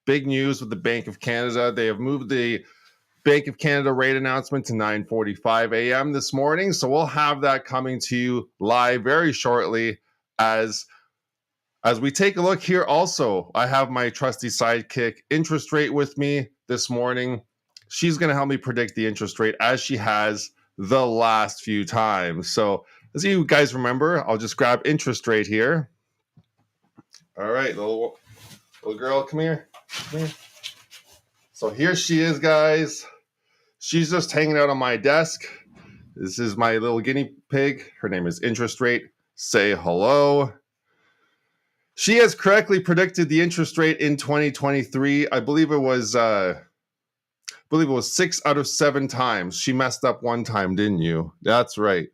big news with the Bank of Canada. They have moved the Bank of Canada rate announcement to 9:45 a.m. this morning. So we'll have that coming to you live very shortly as we take a look here. Also, I have my trusty sidekick Interest Rate with me this morning. She's going to help me predict the interest rate as she has the last few times. So as you guys remember, I'll just grab Interest Rate here. All right, little girl, come here. Come here. So here she is, guys. She's just hanging out on my desk. This is my little guinea pig. Her name is Interest Rate. Say hello. She has correctly predicted the interest rate in 2023. I believe it was 6 out of 7 times. She messed up one time, didn't you? That's right.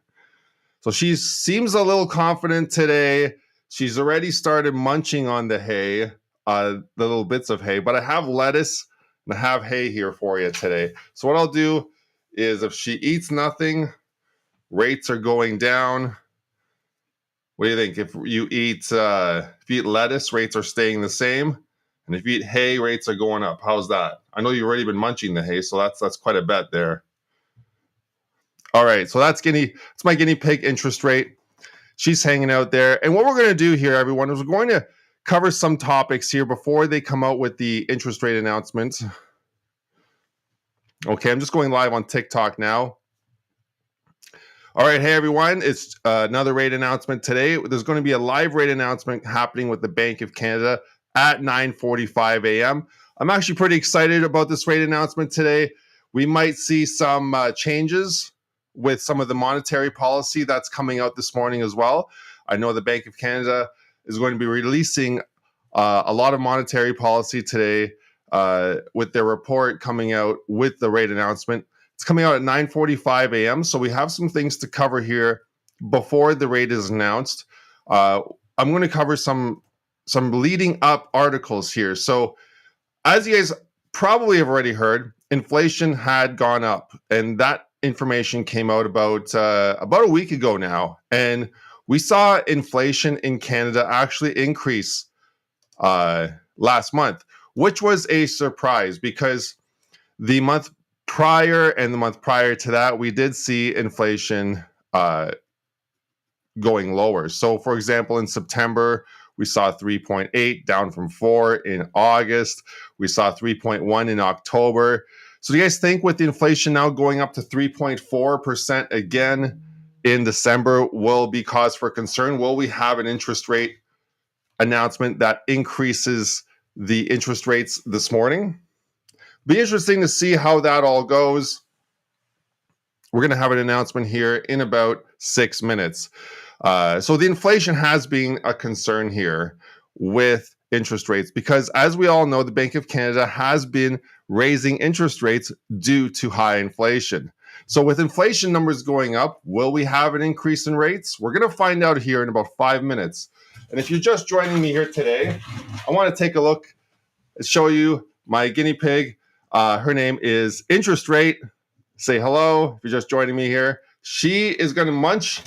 So she seems a little confident today. She's already started munching on the hay, the little bits of hay. But I have lettuce and I have hay here for you today. So what I'll do is if she eats nothing, rates are going down. What do you think? If you eat lettuce, rates are staying the same. And if you eat hay, rates are going up. How's that? I know you've already been munching the hay, so that's quite a bet there. All right, so that's my guinea pig Interest Rate. She's hanging out there. And what we're going to do here, everyone, is we're going to cover some topics here before they come out with the interest rate announcement. Okay, I'm just going live on TikTok now. All right, hey everyone, it's another rate announcement today. There's going to be a live rate announcement happening with the Bank of Canada at 9:45 a.m. I'm actually pretty excited about this rate announcement today. We might see some changes with some of the monetary policy that's coming out this morning as well. I know the Bank of Canada is going to be releasing a lot of monetary policy today with their report coming out with the rate announcement. It's coming out at 9:45 a.m. So we have some things to cover here before the rate is announced. I'm going to cover some leading up articles here. So as you guys probably have already heard, inflation had gone up, and that information came out about a week ago now. And we saw inflation in Canada actually increase last month, which was a surprise because the month prior and the month prior to that, we did see inflation going lower. So, for example, in September, we saw 3.8 down from 4 in August. We saw 3.1 in October. So do you guys think with the inflation now going up to 3.4% again in December will be cause for concern? Will we have an interest rate announcement that increases the interest rates this morning? Be interesting to see how that all goes. We're going to have an announcement here in about 6 minutes. So the inflation has been a concern here with interest rates because, as we all know, the Bank of Canada has been raising interest rates due to high inflation. So with inflation numbers going up, will we have an increase in rates? We're going to find out here in about 5 minutes. And if you're just joining me here today, I want to take a look and show you my guinea pig. Her name is Interest Rate. Say hello if you're just joining me here. She is going to munch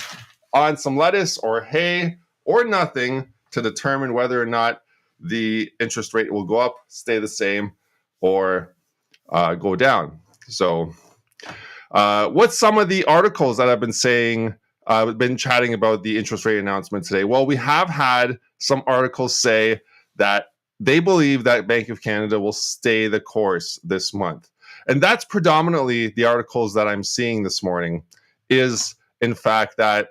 on some lettuce or hay or nothing to determine whether or not the interest rate will go up, stay the same, or go down. So what's some of the articles that I've been saying, I've been chatting about the interest rate announcement today? Well, we have had some articles say that they believe that Bank of Canada will stay the course this month. And that's predominantly the articles that I'm seeing this morning is, in fact, that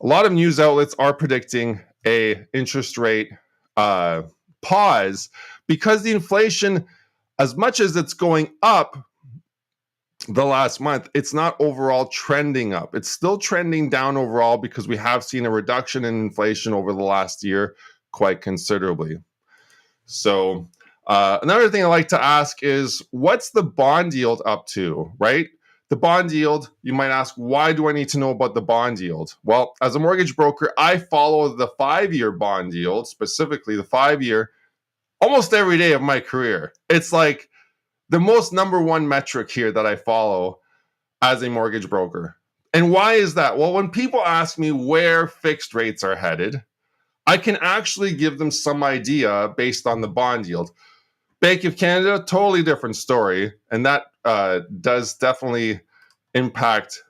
a lot of news outlets are predicting a interest rate pause because the inflation, as much as it's going up the last month, it's not overall trending up. It's still trending down overall because we have seen a reduction in inflation over the last year quite considerably. So another thing I like to ask is, what's the bond yield up to, right? The bond yield, you might ask, why do I need to know about the bond yield? Well, as a mortgage broker, I follow the 5-year bond yield, specifically the 5-year, almost every day of my career. It's like the most number one metric here that I follow as a mortgage broker. And why is that? Well, when people ask me where fixed rates are headed, I can actually give them some idea based on the bond yield. Bank of Canada, totally different story. And that does definitely impact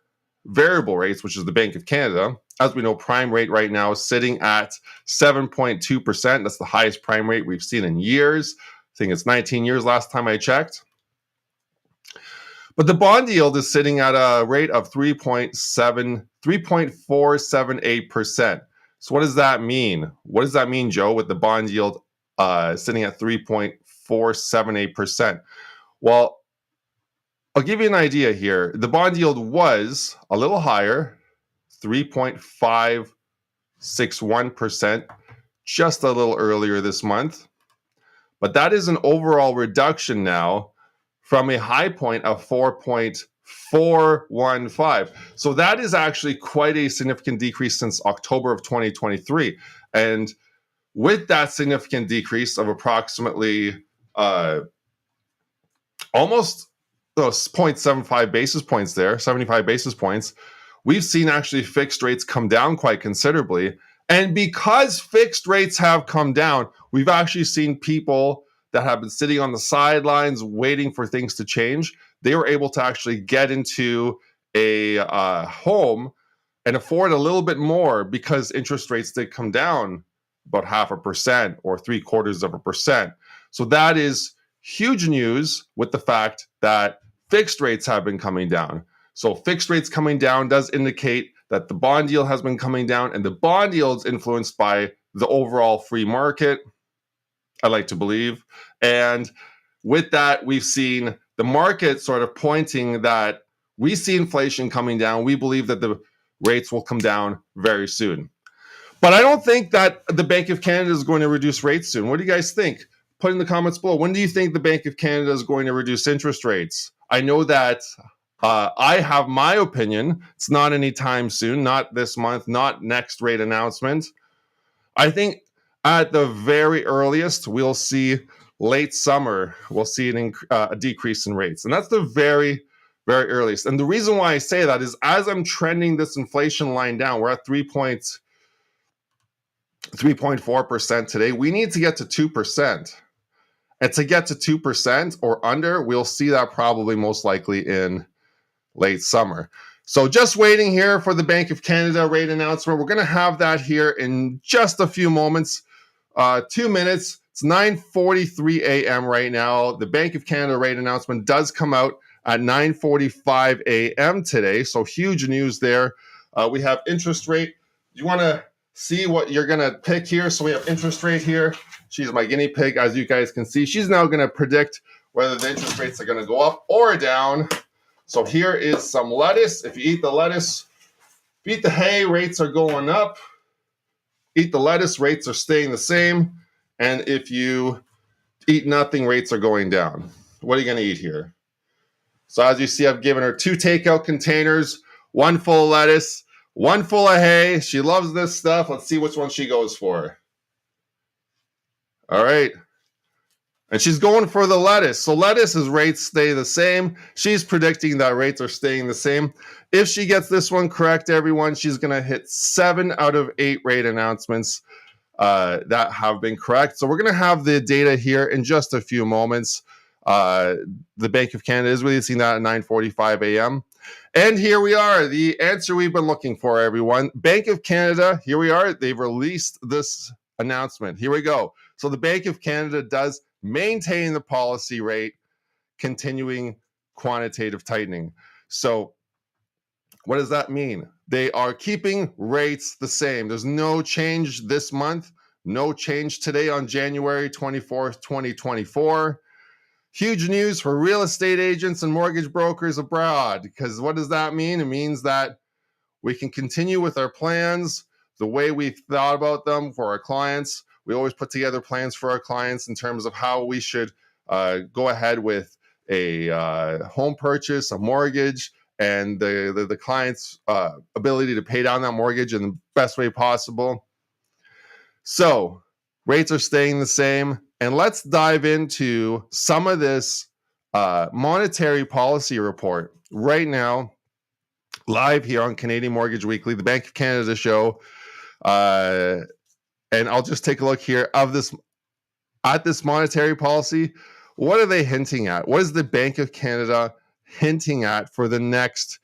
variable rates, which is the Bank of Canada. As we know, prime rate right now is sitting at 7.2%. That's the highest prime rate we've seen in years. I think it's 19 years last time I checked. But the bond yield is sitting at a rate of 3.478%. So what does that mean? What does that mean, Joe, with the bond yield sitting at 3.478%? Well, I'll give you an idea here. The bond yield was a little higher, 3.561%, just a little earlier this month. But that is an overall reduction now from a high point of 4.415. So that is actually quite a significant decrease since October of 2023. And with that significant decrease of approximately almost 0.75 basis points there, 75 basis points, we've seen actually fixed rates come down quite considerably. And because fixed rates have come down, we've actually seen people that have been sitting on the sidelines waiting for things to change. They were able to actually get into a home and afford a little bit more because interest rates did come down about 0.5% or 0.75%. So that is huge news with the fact that fixed rates have been coming down. So fixed rates coming down does indicate that the bond yield has been coming down, and the bond yield's influenced by the overall free market, I like to believe. And with that, we've seen the market sort of pointing that we see inflation coming down. We believe that the rates will come down very soon. But I don't think that the Bank of Canada is going to reduce rates soon. What do you guys think? Put in the comments below. When do you think the Bank of Canada is going to reduce interest rates? I know that I have my opinion. It's not anytime soon, not this month, not next rate announcement. I think at the very earliest, we'll see late summer, we'll see a decrease in rates. And that's the very, very earliest. And the reason why I say that is as I'm trending this inflation line down, we're at 3.4% today. We need to get to 2%. And to get to 2% or under, we'll see that probably most likely in late summer. So just waiting here for the Bank of Canada rate announcement. We're going to have that here in just a few moments, 2 minutes. It's 9:43 a.m. right now. The Bank of Canada rate announcement does come out at 9:45 a.m. today. So huge news there. We have interest rate. You want to see what you're going to pick here? So we have interest rate here. She's my guinea pig, as you guys can see. She's now going to predict whether the interest rates are going to go up or down. So here is some lettuce. If you eat the lettuce, if you eat the hay, rates are going up. Eat the lettuce, rates are staying the same. And if you eat nothing, rates are going down. What are you going to eat here? So as you see, I've given her 2 takeout containers, 1 full of lettuce, 1 full of hay. She loves this stuff. Let's see which one she goes for. All right. And she's going for the lettuce. So lettuce's rates stay the same. She's predicting that rates are staying the same. If she gets this one correct, everyone, she's going to hit 7 out of 8 rate announcements that have been correct. So we're going to have the data here in just a few moments. The Bank of Canada is releasing that at 9:45 a.m. And here we are, the answer we've been looking for, everyone. Bank of Canada, here we are. They've released this announcement. Here we go. So the Bank of Canada does maintain the policy rate, continuing quantitative tightening. So what does that mean? They are keeping rates the same. There's no change this month, no change today on January 24th, 2024. Huge news for real estate agents and mortgage brokers abroad, because what does that mean? It means that we can continue with our plans the way we've thought about them for our clients. We always put together plans for our clients in terms of how we should go ahead with a home purchase, a mortgage, and the client's ability to pay down that mortgage in the best way possible. So rates are staying the same. And let's dive into some of this monetary policy report right now, live here on Canadian Mortgage Weekly, the Bank of Canada show. And I'll just take a look here at this monetary policy. what are they hinting at? What is the Bank of Canada hinting at for the next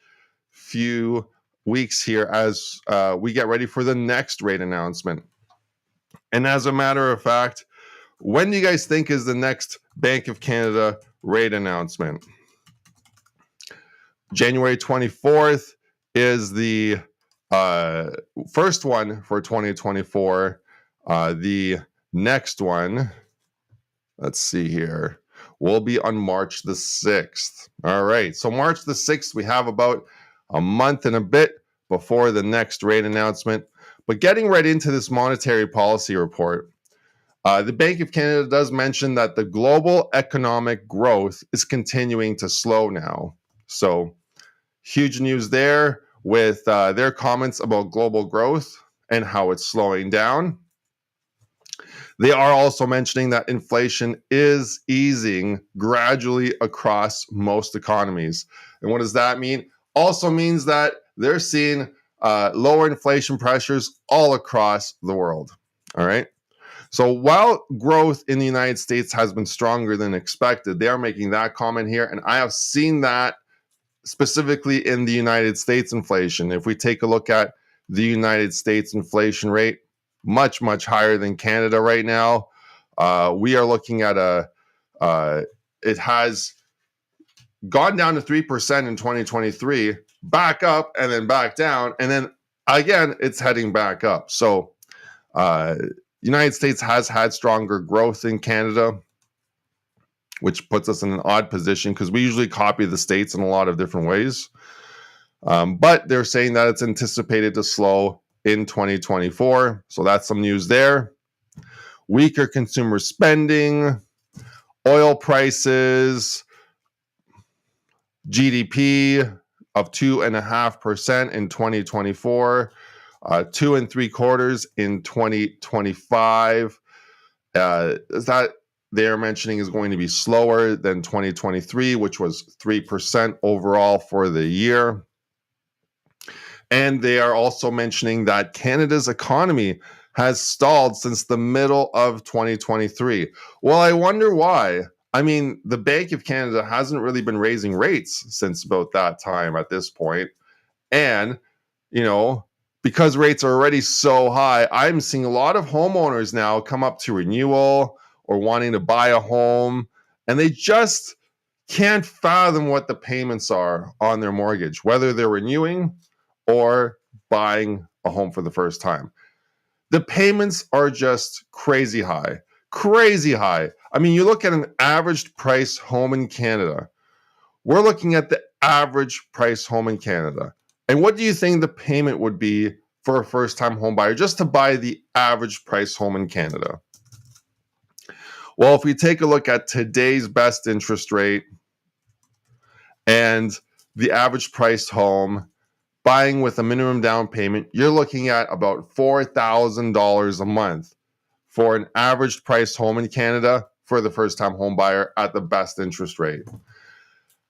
few weeks here as we get ready for the next rate announcement? And as a matter of fact, when do you guys think is the next Bank of Canada rate announcement? January 24th is the first one for 2024. The next one, let's see here, will be on March the 6th. All right, so March the 6th, we have about a month and a bit before the next rate announcement. But getting right into this monetary policy report, the Bank of Canada does mention that the global economic growth is continuing to slow now. So huge news there with their comments about global growth and how it's slowing down. They are also mentioning that inflation is easing gradually across most economies. And what does that mean? Also means that they're seeing lower inflation pressures all across the world. All right. So while growth in the United States has been stronger than expected, they are making that comment here. And I have seen that specifically in the United States inflation. If we take a look at the United States inflation rate, much, much higher than Canada right now. We are looking at it has gone down to 3% in 2023, back up and then back down. And then again, it's heading back up. So United States has had stronger growth than Canada, which puts us in an odd position because we usually copy the States in a lot of different ways. But they're saying that it's anticipated to slow in 2024. So that's some news there. Weaker consumer spending, oil prices, GDP of 2.5% in 2024, 2.75% in 2025. That they're mentioning is going to be slower than 2023, which was 3% overall for the year. And they are also mentioning that Canada's economy has stalled since the middle of 2023. Well, I wonder why. I mean, the Bank of Canada hasn't really been raising rates since about that time at this point. And, you know, because rates are already so high, I'm seeing a lot of homeowners now come up to renewal or wanting to buy a home, and they just can't fathom what the payments are on their mortgage, whether they're renewing or buying a home for the first time. The payments are just crazy high. Crazy high. I mean, you look at an average price home in Canada. We're looking at the average price home in Canada. And what do you think the payment would be for a first-time home buyer just to buy the average price home in Canada? Well, if we take a look at today's best interest rate and the average priced home, buying with a minimum down payment, you're looking at about $4,000 a month for an average price home in Canada for the first-time home buyer at the best interest rate.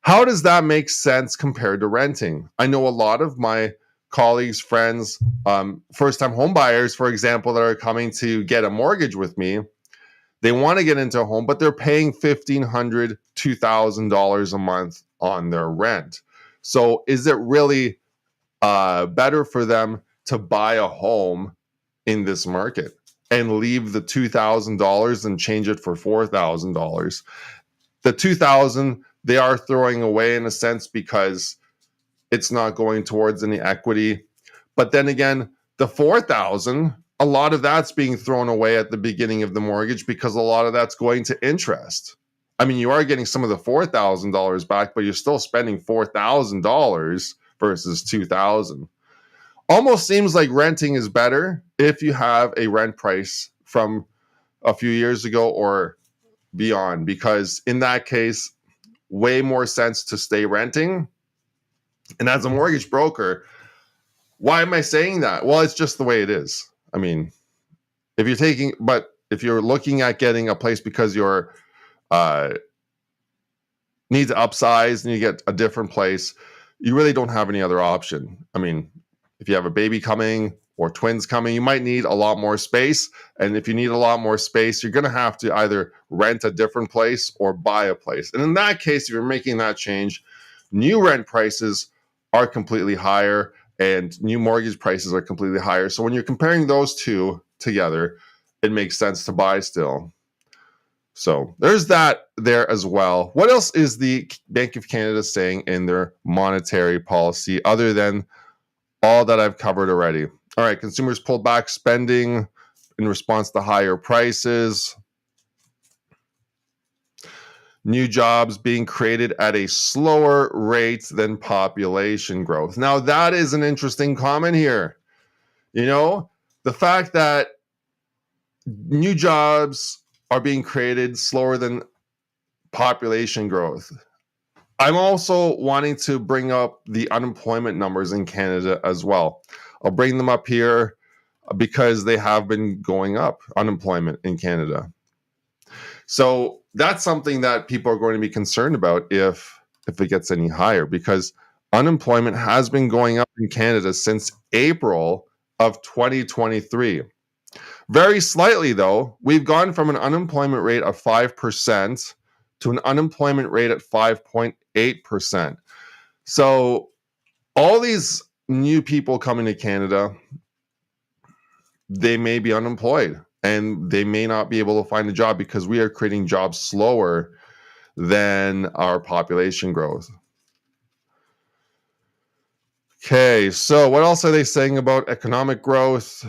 How does that make sense compared to renting? I know a lot of my colleagues, friends, first-time home buyers, for example, that are coming to get a mortgage with me. They want to get into a home, but they're paying $1,500, $2,000 a month on their rent. So is it really better for them to buy a home in this market and leave the $2,000 and change it for $4,000? The $2,000 they are throwing away in a sense because it's not going towards any equity. But then again, the $4,000, a lot of that's being thrown away at the beginning of the mortgage because a lot of that's going to interest. I mean, you are getting some of the $4,000 back, but you're still spending $4,000 versus $2,000. Almost seems like renting is better if you have a rent price from a few years ago or beyond, because in that case, way more sense to stay renting. And as a mortgage broker, why am I saying that? Well, it's just the way it is. I mean, if you're looking at getting a place because you're need to upsize and you get a different place, you really don't have any other option. I mean, if you have a baby coming, or twins coming, you might need a lot more space. And if you need a lot more space, you're going to have to either rent a different place or buy a place. And in that case, if you're making that change, new rent prices are completely higher and new mortgage prices are completely higher. So when you're comparing those two together, it makes sense to buy still. So there's that there as well. What else is the Bank of Canada saying in their monetary policy other than all that I've covered already? All right, consumers pulled back spending in response to higher prices. New jobs being created at a slower rate than population growth. Now, that is an interesting comment here. You know, the fact that new jobs are being created slower than population growth. I'm also wanting to bring up the unemployment numbers in Canada as well. I'll bring them up here because they have been going up, unemployment in Canada. So that's something that people are going to be concerned about if it gets any higher, because unemployment has been going up in Canada since April of 2023. Very slightly, though, we've gone from an unemployment rate of 5% to an unemployment rate at 5.8%. So all these new people coming to Canada, they may be unemployed and they may not be able to find a job because we are creating jobs slower than our population growth. Okay, so what else are they saying about economic growth?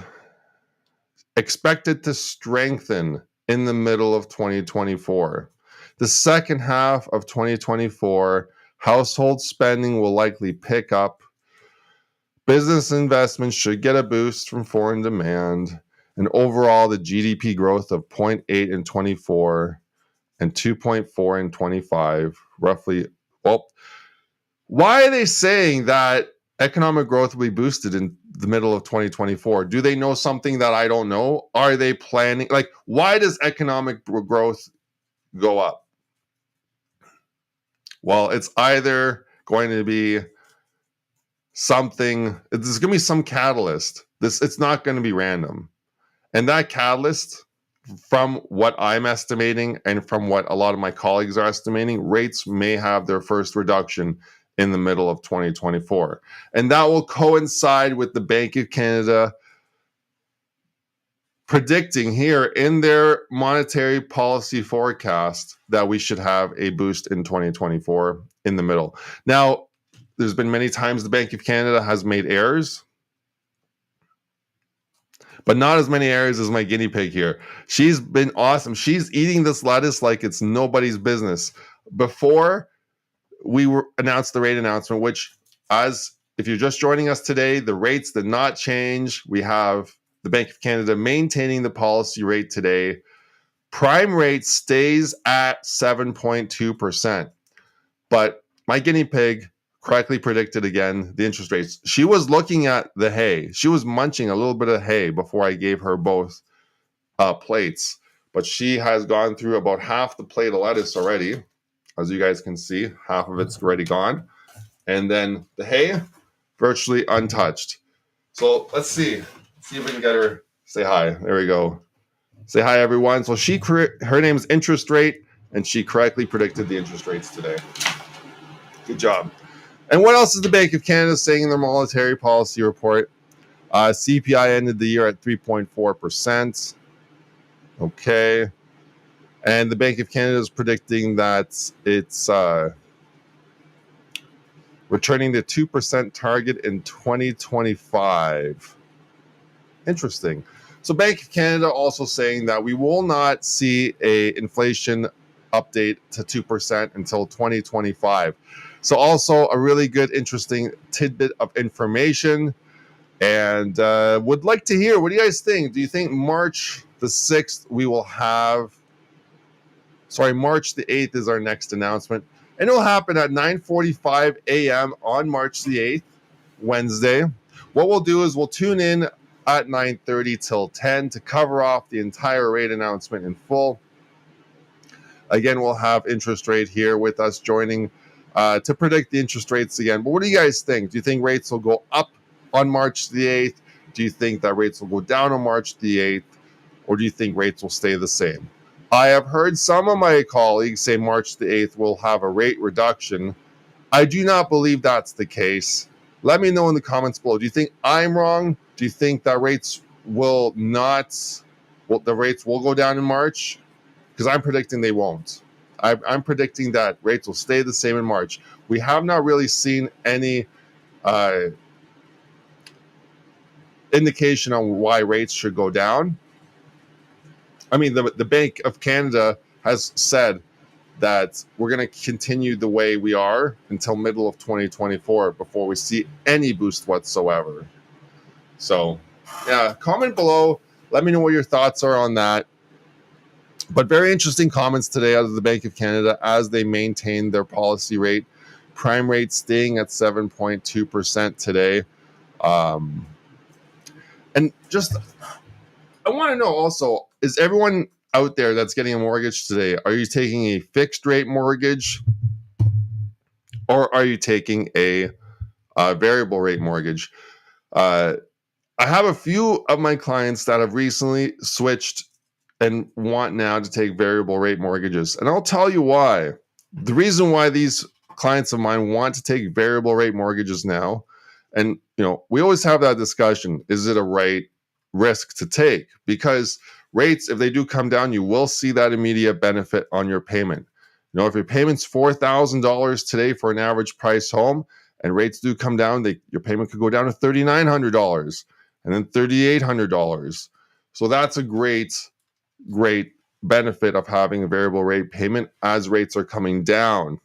Expected to strengthen in the middle of 2024. The second half of 2024, household spending will likely pick up. Business investment should get a boost from foreign demand. And overall, the GDP growth of 0.8 in 24 and 2.4 in 25, roughly. Well, why are they saying that economic growth will be boosted in the middle of 2024? Do they know something that I don't know? Are they planning? Like, why does economic growth go up? Well, it's either going to be something, there's going to be some catalyst. It's not going to be random. And that catalyst, from what I'm estimating and from what a lot of my colleagues are estimating, rates may have their first reduction in the middle of 2024. And that will coincide with the Bank of Canada predicting here in their monetary policy forecast that we should have a boost in 2024 in the middle. Now, there's been many times the Bank of Canada has made errors, but not as many errors as my guinea pig here. She's been awesome. She's eating this lettuce like it's nobody's business. Before we announced the rate announcement, which, as if you're just joining us today, the rates did not change. We have the Bank of Canada maintaining the policy rate today. Prime rate stays at 7.2%. But my guinea pig correctly predicted again the interest rates. She was looking at the hay. She was munching a little bit of hay before I gave her both plates. But she has gone through about half the plate of lettuce already. As you guys can see, half of it's already gone. And then the hay, virtually untouched. So let's see. See if we can get her say hi. There we go. Say hi, everyone. So her name is Interest Rate, and she correctly predicted the interest rates today. Good job. And what else is the Bank of Canada saying in their monetary policy report? CPI ended the year at 3.4%. Okay. And the Bank of Canada is predicting that it's returning the 2% target in 2025. Interesting. So Bank of Canada also saying that we will not see a inflation update to 2% until 2025. So also a really good, interesting tidbit of information. And would like to hear, what do you guys think? Do you think March the 6th we will have... Sorry, March the 8th is our next announcement. And it will happen at 9:45 a.m. on March the 8th, Wednesday. What we'll do is we'll tune in at 9:30 till 10 to cover off the entire rate announcement in full. Again, we'll have interest rate here with us joining to predict the interest rates again. But what do you guys think? Do you think rates will go up on March the 8th? Do you think that rates will go down on March the 8th, or do you think rates will stay the same? I have heard some of my colleagues say March the 8th will have a rate reduction. I do not believe that's the case. Let me know in the comments below. Do you think I'm wrong? Do you think that rates will not, well, the rates will go down in March? Because I'm predicting they won't. I'm predicting that rates will stay the same in March. We have not really seen any indication on why rates should go down. I mean, the Bank of Canada has said that we're going to continue the way we are until middle of 2024 before we see any boost whatsoever. So, yeah, comment below. Let me know what your thoughts are on that. But very interesting comments today out of the Bank of Canada as they maintain their policy rate. Prime rate staying at 7.2% today. And just, I want to know also, is everyone out there that's getting a mortgage today, are you taking a fixed rate mortgage or are you taking a variable rate mortgage? I have a few of my clients that have recently switched and want now to take variable rate mortgages. And I'll tell you why. The reason why these clients of mine want to take variable rate mortgages now, and we always have that discussion, is it a right risk to take? Because rates, if they do come down, you will see that immediate benefit on your payment. If your payment's $4,000 today for an average price home and rates do come down, your payment could go down to $3,900 and then $3,800. So that's a great benefit of having a variable rate payment as rates are coming down.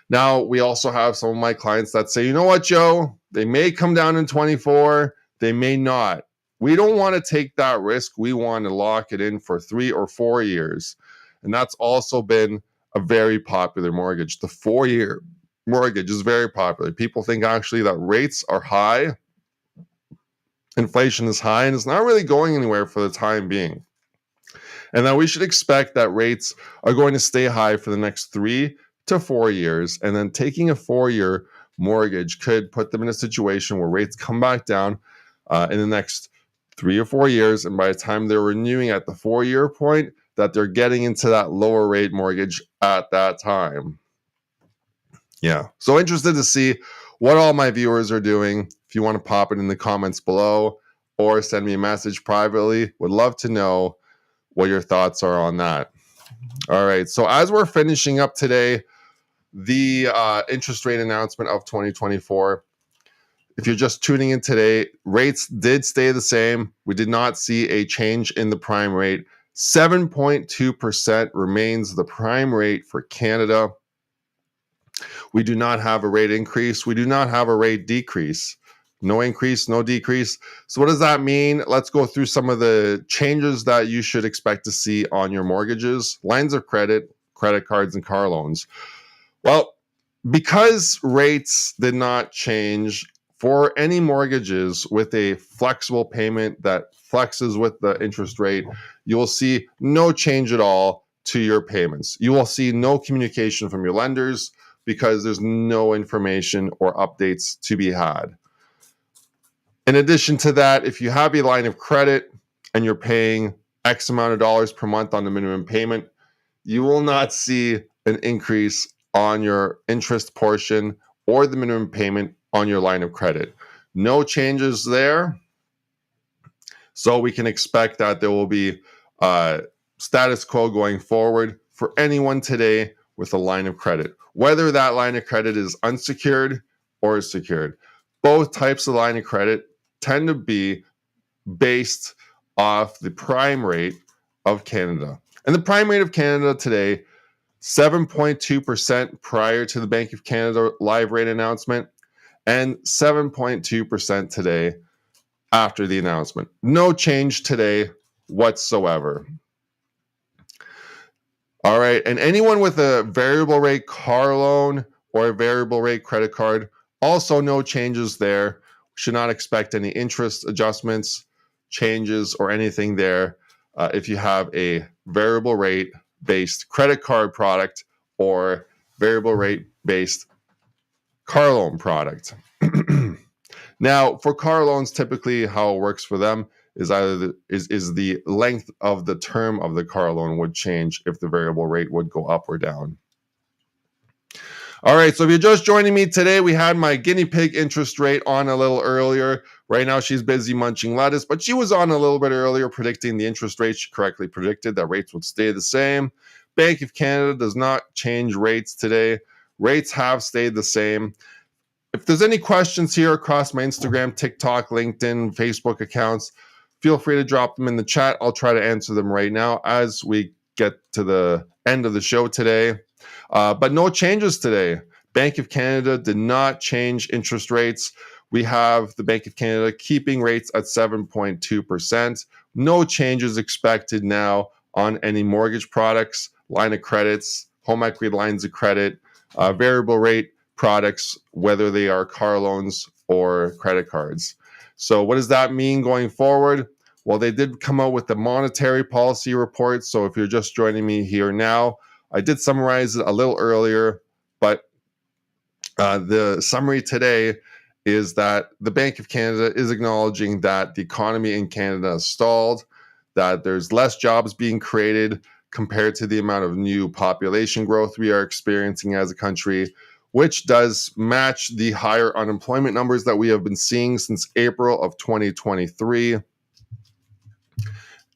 Now, we also have some of my clients that say, you know what, Joe, they may come down in 24, they may not. We don't want to take that risk. We want to lock it in for 3 or 4 years. And that's also been a very popular mortgage. The 4-year mortgage is very popular. People think actually that rates are high, inflation is high, and it's not really going anywhere for the time being. And that we should expect that rates are going to stay high for the next 3 to 4 years. And then taking a 4-year mortgage could put them in a situation where rates come back down in the next 3 or 4 years. And by the time they're renewing at the 4-year point, that they're getting into that lower rate mortgage at that time. Yeah. So interested to see what all my viewers are doing. If you want to pop it in the comments below or send me a message privately, would love to know what your thoughts are on that. All right. So as we're finishing up today, the interest rate announcement of 2024, if you're just tuning in today, rates did stay the same. We did not see a change in the prime rate. 7.2% remains the prime rate for Canada. We do not have a rate increase. We do not have a rate decrease. No increase, no decrease. So what does that mean? Let's go through some of the changes that you should expect to see on your mortgages, lines of credit, credit cards, and car loans. Well, because rates did not change for any mortgages with a flexible payment that flexes with the interest rate, you will see no change at all to your payments. You will see no communication from your lenders because there's no information or updates to be had. In addition to that, if you have a line of credit and you're paying X amount of dollars per month on the minimum payment, you will not see an increase on your interest portion or the minimum payment on your line of credit. No changes there. So we can expect that there will be status quo going forward for anyone today with a line of credit, whether that line of credit is unsecured or secured. Both types of line of credit tend to be based off the prime rate of Canada. And the prime rate of Canada today, 7.2% prior to the Bank of Canada live rate announcement, and 7.2% today after the announcement. No change today whatsoever. All right, and anyone with a variable rate car loan or a variable rate credit card, also no changes there. Should not expect any interest adjustments, changes, or anything there if you have a variable rate based credit card product or variable rate based car loan product. Now, for car loans, typically how it works for them is either the length of the term of the car loan would change if the variable rate would go up or down. All right, so if you're just joining me today, we had my guinea pig interest rate on a little earlier. Right now, she's busy munching lettuce, but she was on a little bit earlier predicting the interest rate. She correctly predicted that rates would stay the same. Bank of Canada does not change rates today. Rates have stayed the same. If there's any questions here across my Instagram, TikTok, LinkedIn, Facebook accounts, feel free to drop them in the chat. I'll try to answer them right now as we get to the end of the show today. But no changes today. Bank of Canada did not change interest rates. We have the Bank of Canada keeping rates at 7.2%. No changes expected now on any mortgage products, line of credits, home equity lines of credit, variable rate products, whether they are car loans or credit cards. So what does that mean going forward? Well, they did come out with the monetary policy report. So if you're just joining me here now, I did summarize it a little earlier, but the summary today is that the Bank of Canada is acknowledging that the economy in Canada has stalled, that there's less jobs being created compared to the amount of new population growth we are experiencing as a country, which does match the higher unemployment numbers that we have been seeing since April of 2023.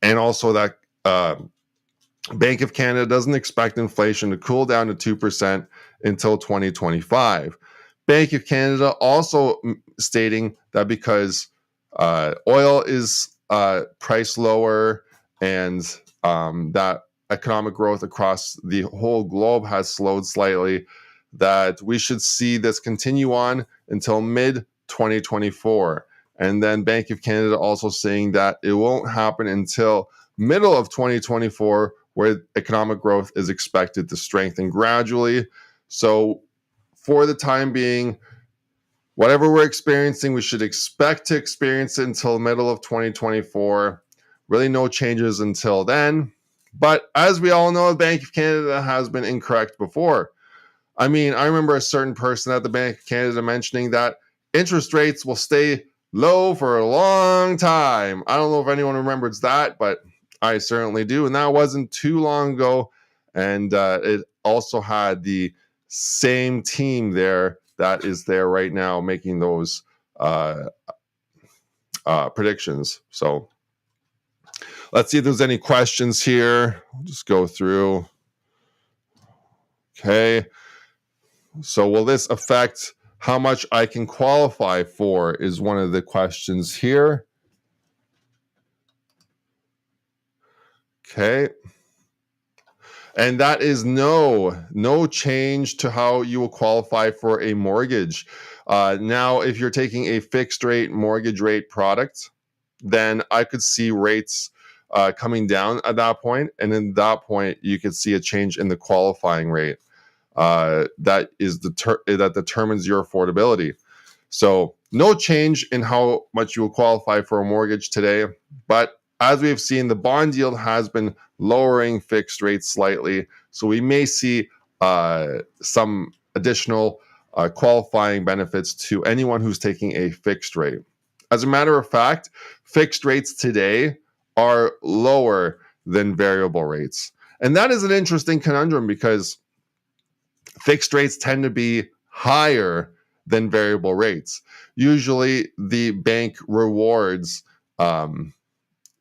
And also that Bank of Canada doesn't expect inflation to cool down to 2% until 2025. Bank of Canada also stating that because oil is priced lower and that economic growth across the whole globe has slowed slightly, that we should see this continue on until mid-2024. And then Bank of Canada also saying that it won't happen until middle of 2024, where economic growth is expected to strengthen gradually. So for the time being, whatever we're experiencing, we should expect to experience it until middle of 2024. Really no changes until then. But as we all know, the Bank of Canada has been incorrect before. I mean, I remember a certain person at the Bank of Canada mentioning that interest rates will stay low for a long time. I don't know if anyone remembers that, but I certainly do. And that wasn't too long ago. And it also had the same team there that is there right now making those predictions. So let's see if there's any questions here. We'll just go through. Okay. So will this affect how much I can qualify for is one of the questions here. Okay. And that is no change to how you will qualify for a mortgage. Now, if you're taking a fixed rate mortgage rate product, then I could see rates coming down at that point. And at that point, you could see a change in the qualifying rate that determines your affordability. So no change in how much you will qualify for a mortgage today. But as we've seen, the bond yield has been lowering fixed rates slightly. So we may see some additional qualifying benefits to anyone who's taking a fixed rate. As a matter of fact, fixed rates today are lower than variable rates. And that is an interesting conundrum because fixed rates tend to be higher than variable rates. Usually the bank rewards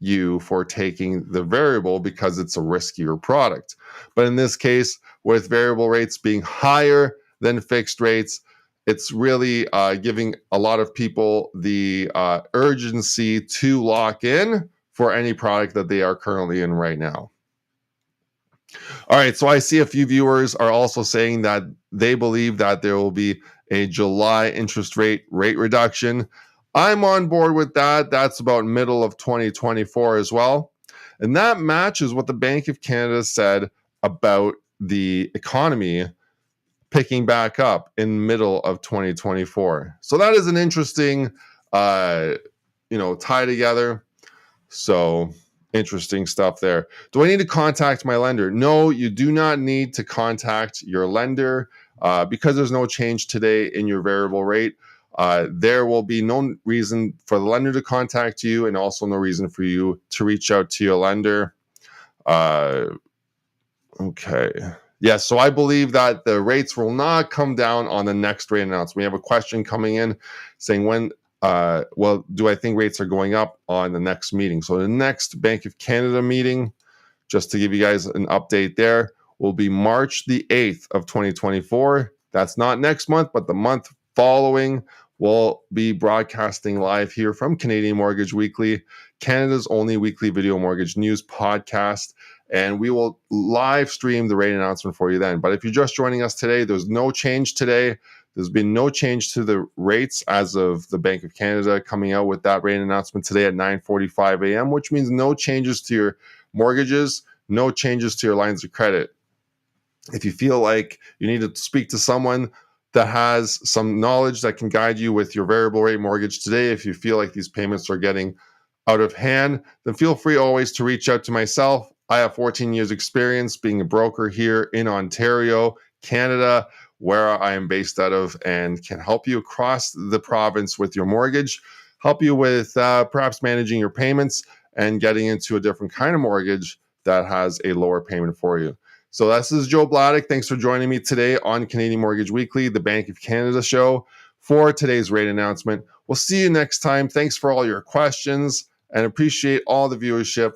you for taking the variable because it's a riskier product. But in this case, with variable rates being higher than fixed rates, it's really giving a lot of people the urgency to lock in for any product that they are currently in right now. All right, so I see a few viewers are also saying that they believe that there will be a July interest rate reduction. I'm on board with that. That's about middle of 2024 as well. And that matches what the Bank of Canada said about the economy picking back up in middle of 2024. So that is an interesting, tie together. So interesting stuff there. Do I need to contact my lender? No, you do not need to contact your lender because there's no change today in your variable rate. there will be no reason for the lender to contact you, and also no reason for you to reach out to your lender. Okay. Yes, so I believe that the rates will not come down on the next rate announcement. We have a question coming in saying do I think rates are going up on the next meeting? So the next Bank of Canada meeting, just to give you guys an update there, will be March the 8th of 2024. That's not next month, but the month following. We'll be broadcasting live here from Canadian Mortgage Weekly, Canada's only weekly video mortgage news podcast, and we will live stream the rate announcement for you then. But if you're just joining us today, there's no change today. There's been no change to the rates as of the Bank of Canada coming out with that rate announcement today at 9:45 a.m., which means no changes to your mortgages, no changes to your lines of credit. If you feel like you need to speak to someone that has some knowledge that can guide you with your variable rate mortgage today, if you feel like these payments are getting out of hand, then feel free always to reach out to myself. I have 14 years experience being a broker here in Ontario, Canada, where I am based out of, and can help you across the province with your mortgage, help you with perhaps managing your payments and getting into a different kind of mortgage that has a lower payment for you. So this is Joe Bladek. Thanks for joining me today on Canadian Mortgage Weekly, the Bank of Canada show, for today's rate announcement. We'll see you next time. Thanks for all your questions and appreciate all the viewership.